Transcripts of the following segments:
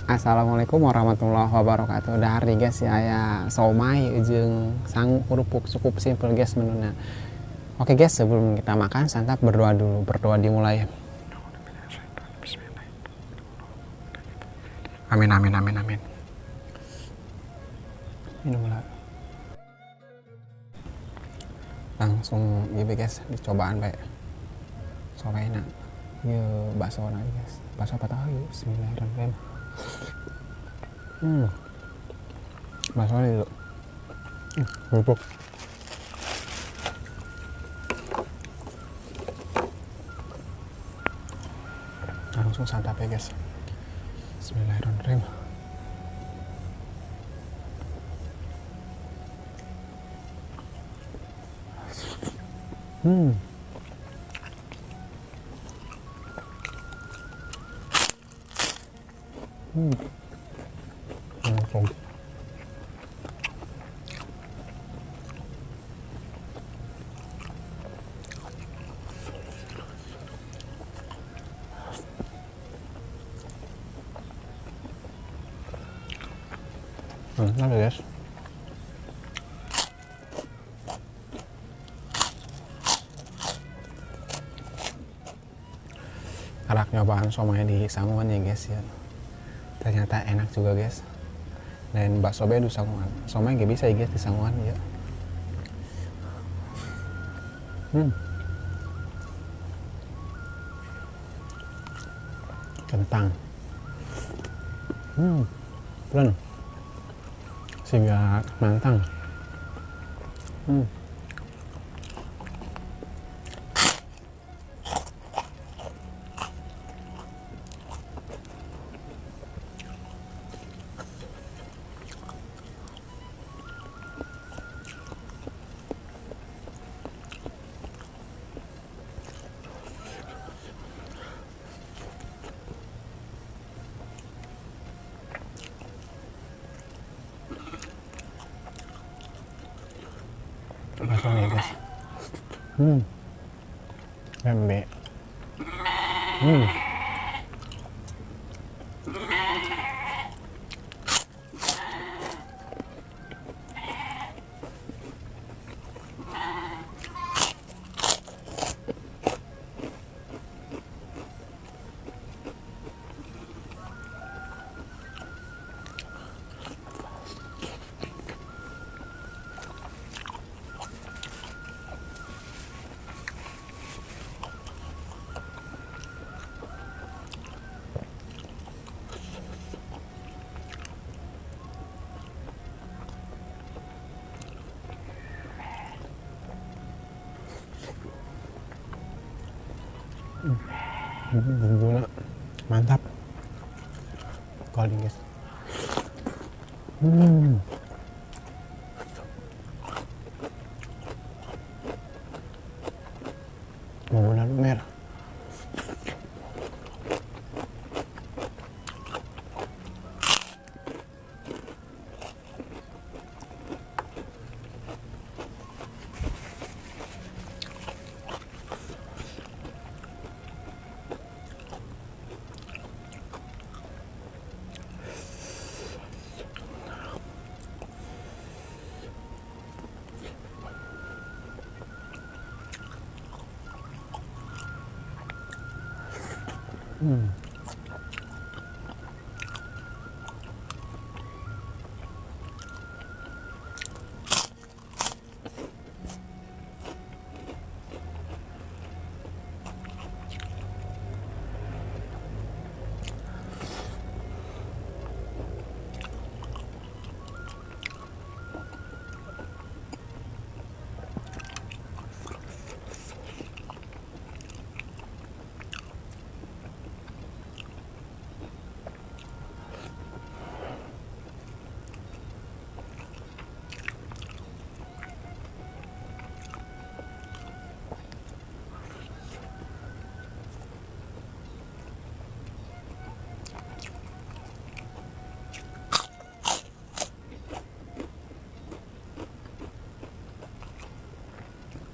Assalamualaikum warahmatullahi wabarakatuh. Dari guys ya, somai jeung sang kerupuk cukup simple guys menunya. Oke guys, sebelum kita makan santap berdoa dulu. Berdoa dimulai. Amin amin amin amin. Minumlah. Langsung gitu guys, dicobaan baik. Sobaina. Ye bakso lagi guys. Bakso apa tahu? Bismillahirrahmanirrahim. Bakso lagi dulu. Kerupuk. Langsung santap ya guys. Bismillahirrahmanirrahim. Langsung. Enak guys. Arak nyobaan somai di Sanguan ya guys ya. Ternyata enak juga guys. Dan bakso bedu Sanguan. Somai gak bisa ya guys di Sanguan ya. Kentang. Plen. Sehingga mantang. Bakso nih guys. Lembe. Bumbunya mantap. Kali guys. Bumbunya merah.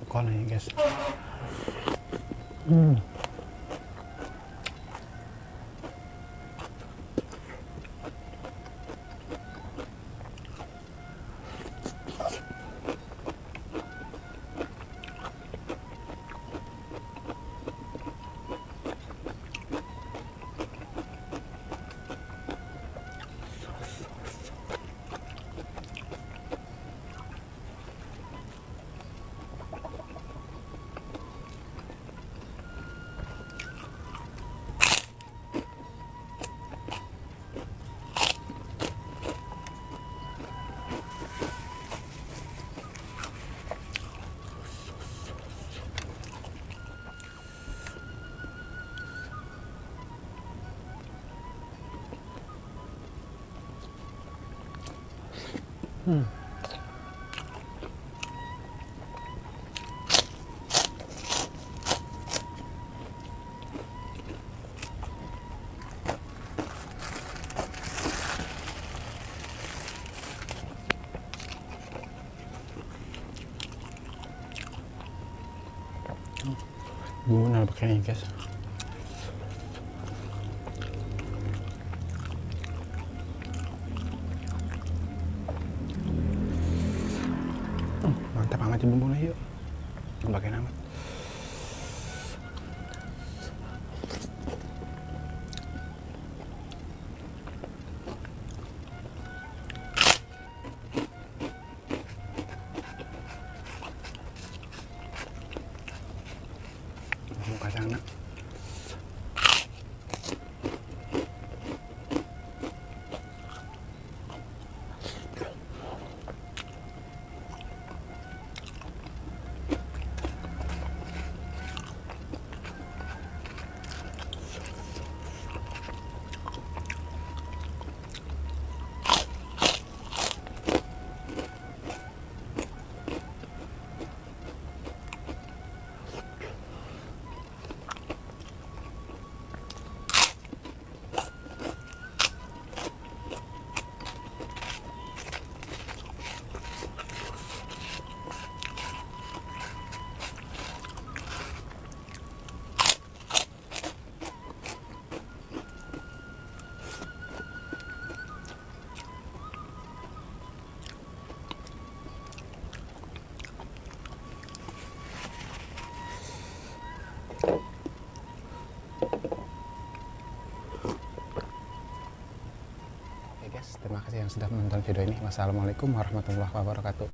jengkol nih guys. Bumbu nal pakai guys. Mantap amat bumbunya yuk. Pakai amat. Kacangnya Terima kasih yang sudah menonton video ini. Wassalamualaikum warahmatullahi wabarakatuh.